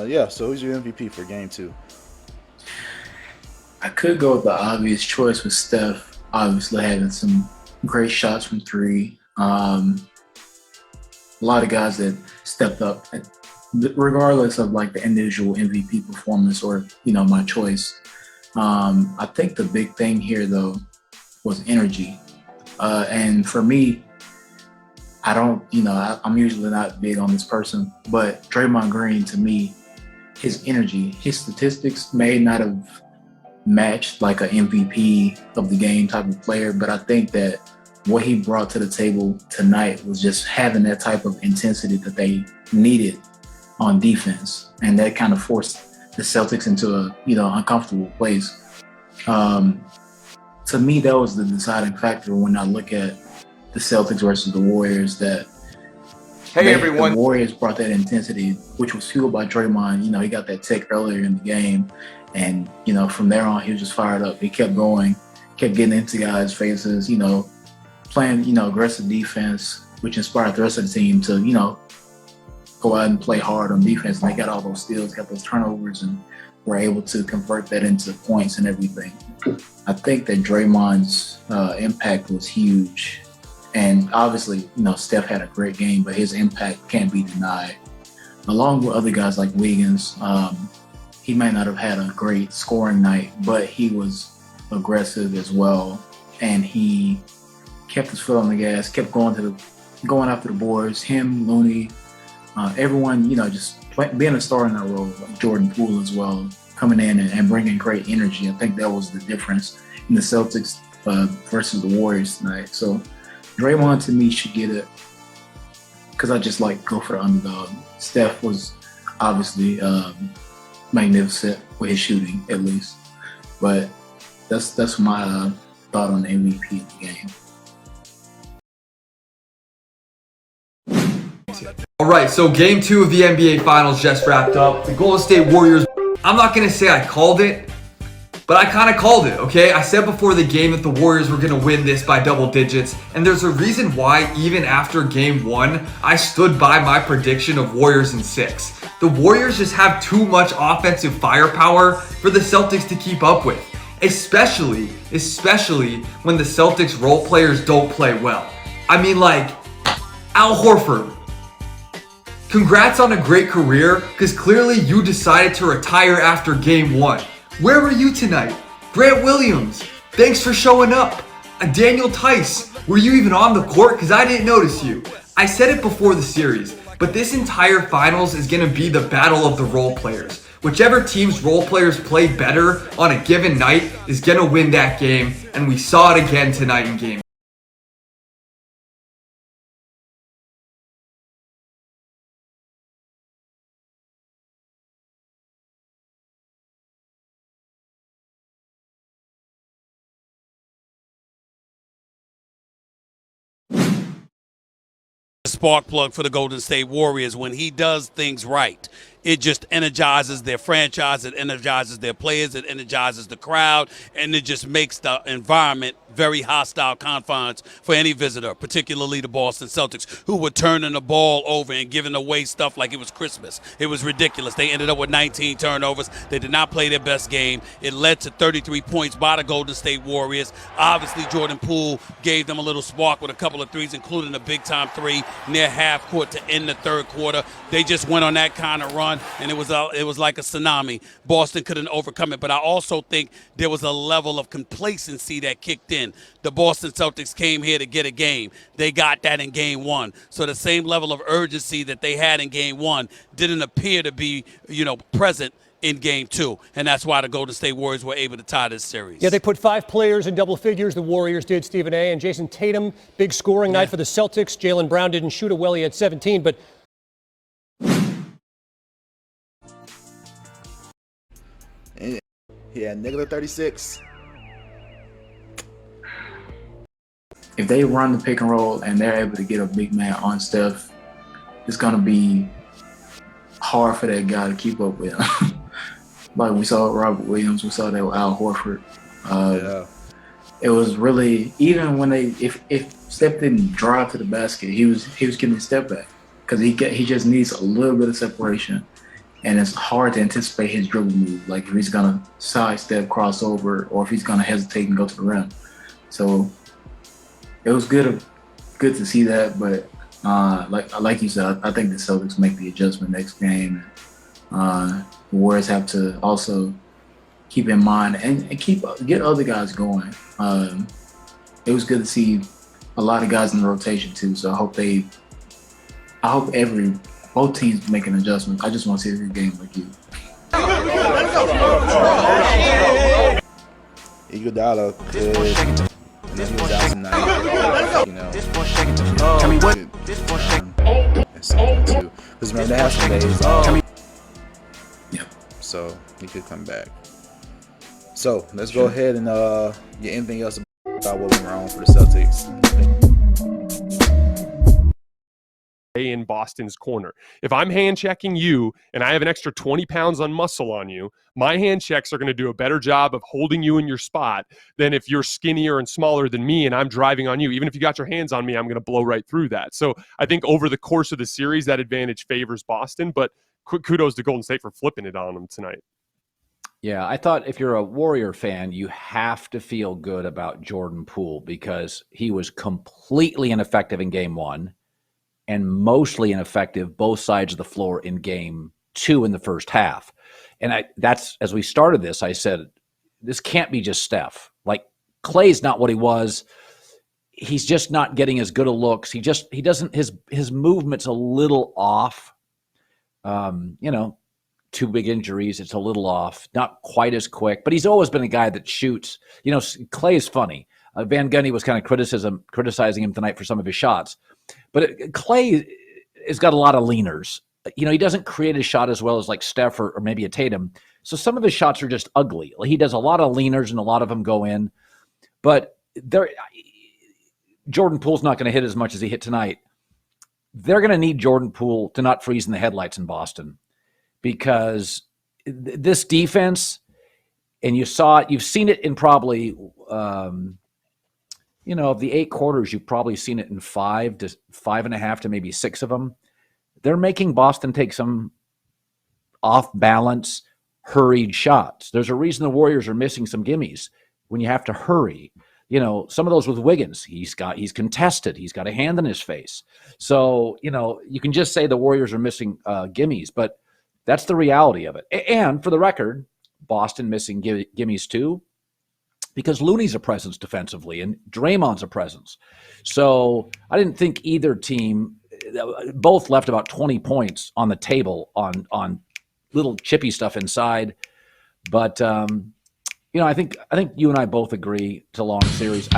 Yeah. So who's your MVP for Game 2? I could go with the obvious choice with Steph, obviously having some great shots from three. A lot of guys that stepped up, regardless of like the individual MVP performance or my choice. I think the big thing here though was energy, and for me, I don't, I'm usually not big on this person, but Draymond Green to me, his energy, his statistics may not have matched like an MVP of the game type of player, but I think that what he brought to the table tonight was just having that type of intensity that they needed on defense, and that kind of forced the Celtics into a uncomfortable place. Um, to me, that was the deciding factor when I look at the Celtics versus the Warriors. That Hey the everyone. Warriors brought that intensity, which was fueled by Draymond. He got that tech earlier in the game, and from there on, he was just fired up. He kept going, kept getting into guys' faces. Playing aggressive defense, which inspired the rest of the team to go out and play hard on defense. And they got all those steals, got those turnovers, and were able to convert that into points and everything. I think that Draymond's impact was huge. And obviously, Steph had a great game, but his impact can't be denied. Along with other guys like Wiggins, he might not have had a great scoring night, but he was aggressive as well. And he kept his foot on the gas, kept going after the boards. Him, Looney, everyone, just being a star in that role. Like Jordan Poole as well, coming in and bringing great energy. I think that was the difference in the Celtics versus the Warriors tonight. So Draymond to me should get it because I just like go for the underdog. Steph was obviously magnificent with his shooting, at least. But that's my thought on the MVP of the game. All right, so game 2 of the NBA Finals just wrapped up. The Golden State Warriors, I'm not going to say I called it, but I kind of called it, okay? I said before the game that the Warriors were going to win this by double digits, and there's a reason why even after game 1, I stood by my prediction of Warriors in 6. The Warriors just have too much offensive firepower for the Celtics to keep up with, especially when the Celtics role players don't play well. I mean, like, Al Horford. Congrats on a great career, because clearly you decided to retire after game 1. Where were you tonight? Grant Williams, thanks for showing up. Daniel Tice, were you even on the court? Because I didn't notice you. I said it before the series, but this entire finals is going to be the battle of the role players. Whichever team's role players play better on a given night is going to win that game, and we saw it again tonight in game. Spark plug for the Golden State Warriors. When he does things right, it just energizes their franchise, it energizes their players, it energizes the crowd, and it just makes the environment very hostile confines for any visitor, particularly the Boston Celtics, who were turning the ball over and giving away stuff like it was Christmas. It was ridiculous. They ended up with 19 turnovers. They did not play their best game. It led to 33 points by the Golden State Warriors. Obviously, Jordan Poole gave them a little spark with a couple of threes, including a big-time three near half court to end the third quarter. They just went on that kind of run, and it was like a tsunami. Boston couldn't overcome it, but I also think there was a level of complacency that kicked in. The Boston Celtics came here to get a game. They got that in game 1. So the same level of urgency that they had in game 1 didn't appear to be, present in game 2. And that's why the Golden State Warriors were able to tie this series. Yeah, they put 5 players in double figures. The Warriors did, Stephen A. And Jason Tatum, big scoring night for the Celtics. Jaylen Brown didn't shoot it well. He had 17, but He had negative 36. If they run the pick and roll and they're able to get a big man on Steph, it's going to be hard for that guy to keep up with. Like we saw with Robert Williams, we saw that with Al Horford. It was really, even when if Steph didn't drive to the basket, he was getting a step back because he just needs a little bit of separation. and it's hard to anticipate his dribble move, like if he's gonna sidestep, crossover, or if he's gonna hesitate and go to the rim. So it was good to see that, but like you said, I think the Celtics make the adjustment next game. The Warriors have to also keep in mind and get other guys going. It was good to see a lot of guys in the rotation too. So I hope both teams make an adjustment. I just want to see a good game like you. Iguodala could, and then he was out tonight. You know, that's something too. Because remember, they have some days off. Yep. So he could come back. So let's go ahead and get anything else about what went wrong for the Celtics. In Boston's corner. If I'm hand checking you and I have an extra 20 pounds on muscle on you, my hand checks are going to do a better job of holding you in your spot than if you're skinnier and smaller than me and I'm driving on you. Even if you got your hands on me, I'm going to blow right through that. So I think over the course of the series, that advantage favors Boston, but kudos to Golden State for flipping it on them tonight. Yeah, I thought if you're a Warrior fan, you have to feel good about Jordan Poole because he was completely ineffective in game one and mostly ineffective both sides of the floor in game two in the first half. And that's, as we started this, I said, this can't be just Steph. Like, Clay's not what he was. He's just not getting as good a looks. He doesn't, his movement's a little off. Two big injuries, it's a little off. Not quite as quick, but he's always been a guy that shoots. Clay is funny. Van Gundy was kind of criticizing him tonight for some of his shots. But Clay has got a lot of leaners. He doesn't create a shot as well as like Steph or maybe a Tatum. So some of his shots are just ugly. He does a lot of leaners and a lot of them go in. But Jordan Poole's not going to hit as much as he hit tonight. They're going to need Jordan Poole to not freeze in the headlights in Boston because this defense, and you've seen it in probably of the 8 quarters, you've probably seen it in 5 to 5.5 to maybe 6 of them. They're making Boston take some off-balance, hurried shots. There's a reason the Warriors are missing some gimmies when you have to hurry. Some of those with Wiggins, he's contested. He's got a hand in his face. So, you can just say the Warriors are missing gimmies, but that's the reality of it. And for the record, Boston missing gimmies too, because Looney's a presence defensively and Draymond's a presence. So I didn't think either team, both left about 20 points on the table on little chippy stuff inside. But, I think you and I both agree it's a long series.